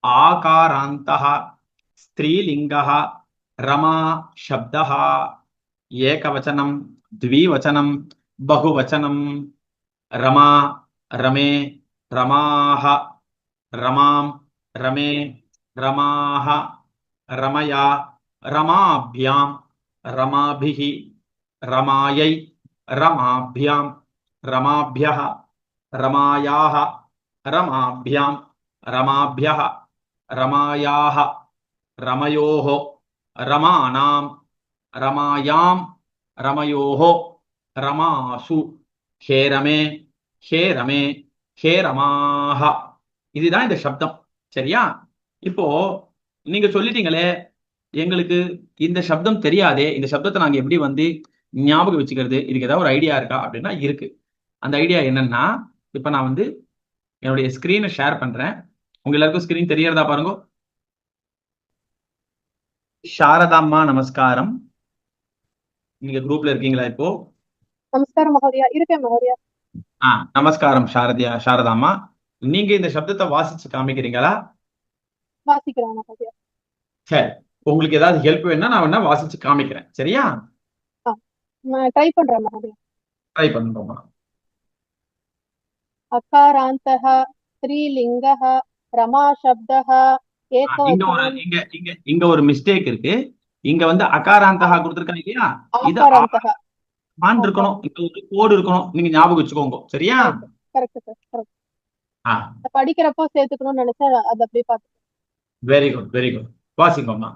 आकारान्तः स्त्रीलिङ्गः रमा शब्दः एकवचनं द्विवचनं बहुवचनं रमा रमे रमाः रमां रमे रमाः रमया रमाभ्यां रमाभिः रमायै रमाभ्यां रमाभ्यः रमायाः रमाभ्यां रमाभ्यः रमायाः रमयोः रमाणां रमायां रमयोः रमासु हे रमे हे रमे हे रमाः இதுதான் இந்த சப்தம். சரியா? இப்போ நீங்க சொல்லிட்டீங்களே எங்களுக்கு இந்த சப்தம் தெரியாதே, இந்த சப்தத்தை நாங்க எப்படி வந்து ஞாபகம் வச்சுக்கிறது, இதுக்கு ஏதாவது ஒரு ஐடியா இருக்கா அப்படின்னா இருக்கு. அந்த ஐடியா என்னன்னா, இப்ப நான் வந்து என்னுடைய ஸ்கிரீனை ஷேர் பண்றேன். உங்க எல்லாருக்கும் ஸ்கிரீன் தெரியறதா பாருங்க. சாரதாம்மா நமஸ்காரம். நீங்க குரூப்ல இருக்கீங்களா இப்போ? நமஸ்காரம் மகோதயா. இருக்கேன் மகோதயா. நமஸ்காரம் சாரதாம்மா. நீங்க இந்த சப்தத்தை வாசிச்சு காமிக்கிறீங்களா? வாசிக்கிறேன் மகோதயா. சரி, உங்களுக்கு ஏதாவது ஹெல்ப் வேணும்னா நான் வேணா வாசிச்சு காமிக்கிறேன். சரியா? ட்ரை பண்றேன் மகோதயா. ட்ரை பண்ணுங்கம்மா. அகாராந்தः ஸ்ரீலிங்கः ரமா சப்தः ஏகவச்சனம். இங்க ஒரு மிஸ்டேக் இருக்கு. இங்க வந்து அகாராந்தகா கொடுத்திருக்காங்க இல்லையா, இது ஆன் இருக்கணும், இங்க ஒரு கோடு இருக்கணும். நீங்க ஞாபகம் வச்சுக்கோங்க. சரியா? Correct sir, correct. படிக்கிறப்போ சேர்த்துக்கணும்னு நினைச்சா அது அப்படியே பார்த்து. Very good, very good. வாசிங்கம்மா.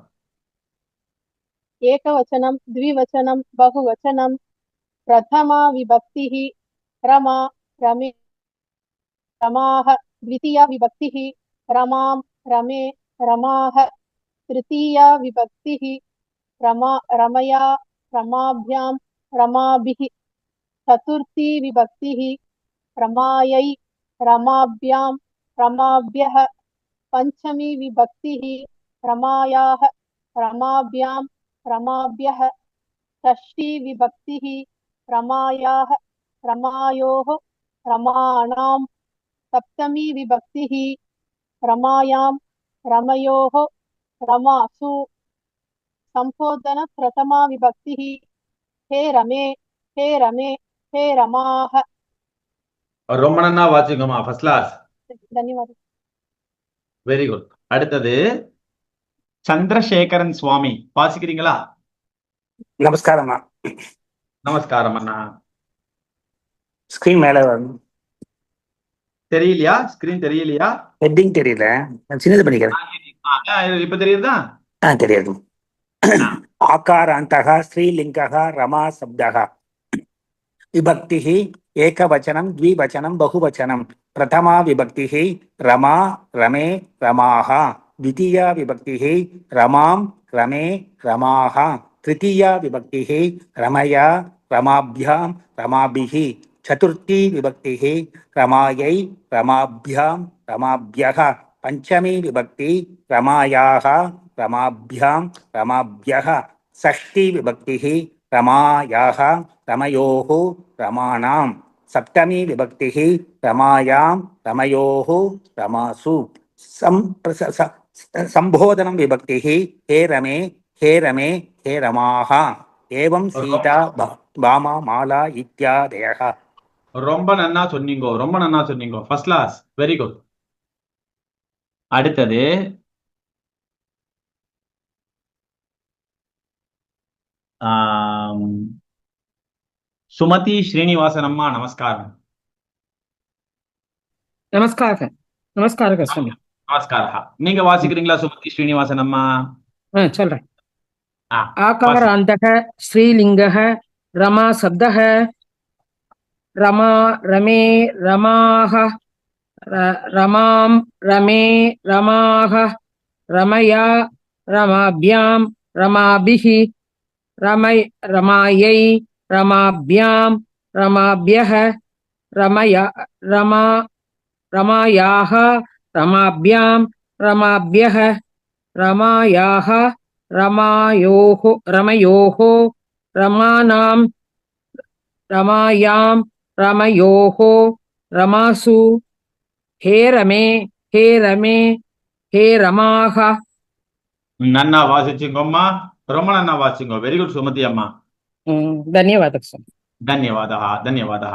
ஏகவச்சனம் द्विवचनं बहुवचनं प्रथमा विभक्तिः रमा रमे रमाः द्वितीया विभक्तिः रमां रमे रमाः तृतीया विभक्तिः रमा रमया रमाभ्यां रमाभिः चतुर्थी विभक्तिः रमायै रमाभ्यां रमाभ्यः पंचमी विभक्तिः रमायाः रमाभ्यां रमाभ्यः षष्ठी विभक्तिः रमायाः रमायोः रमाणां सप्तमी विभक्तिः रमायां रमयोः रमासु संबोधन प्रथमा विभक्तिः हे रमे हे रमे हे रमाः. ரொம்ப நன்னா வாசிங்கம்மா. First class. தன்யவாதம். Very good. அடுத்தது சந்திரசேகரன் சுவாமி, வாசிக்கிறீங்களா? நமஸ்காரம்மா. நமஸ்காரம் அண்ணா. ஸ்கிரீன் மேல வரணும். தெரியலையா? ஸ்கிரீன் தெரியலையா? ஹெட்டிங் தெரியல, நான் சின்னது பண்ணிக்கிறேன். இப்ப தெரியுதா? தெரியாது. ஆகாராந்தः ஸ்ரீலிங்கः रमा शब्दः विभक्तिः एकवचनं द्विवचनं बहुवचनं प्रथमा विभक्तिः रमा रमे रमाः द्वितीया विभक्तिः रमां रमे रमाः तृतीया विभक्तिः रमया रमाभ्यां रमाभिः चतुर्थी विभक्तिः रमायै रमाभ्यां रमाभ्यः पंचमी विभक्ति रमायाः रमाभ्यां रमाभ्यः षष्ठी विभक्तिः रमायाः रमयोः रमाणां सप्तमी विभक्तिः रमायां रमयोः रमासु संबोधनं विभक्तिः हे रमे हे रमे हे रमाः एवं सीता भामा माला इत्यादयः. ரொம்ப நன்னா சொன்னீங்க, ரொம்ப நன்னா சொன்னீங்க. First class. Very good. அடுத்தது சுமதி ஸ்ரீனிவாசன் அம்மா, நமஸ்காரம். நமஸ்காரம். நமஸ்காரம் சுவாமி. நமஸ்காரம். நீங்க வாசிக்கிறீங்களா சுமதி ஸ்ரீனிவாசன் அம்மா? சொல்றேன். ஆகாராந்தக ஸ்ரீலிங்கः रमा शब्दः रमा रमे रमाः रमां रमे रमाः रमया रमाभ्यां रमाभिः रमायै रमाभ्यां रमाभ्यः रमायाः रमाभ्यां रमाभ्यः रमायाः रमयोः रमानां रमायां रमयोः रमासु हे रमे हे रमाः நன்னா வாசிச்சுங்கம்மா, ரொம்ப நன்னா வாசிச்சுங்க. வெரி குட் சுமதி அம்மா. धन्यवादः स्वामी ధన్యవాదः ధన్యవాదः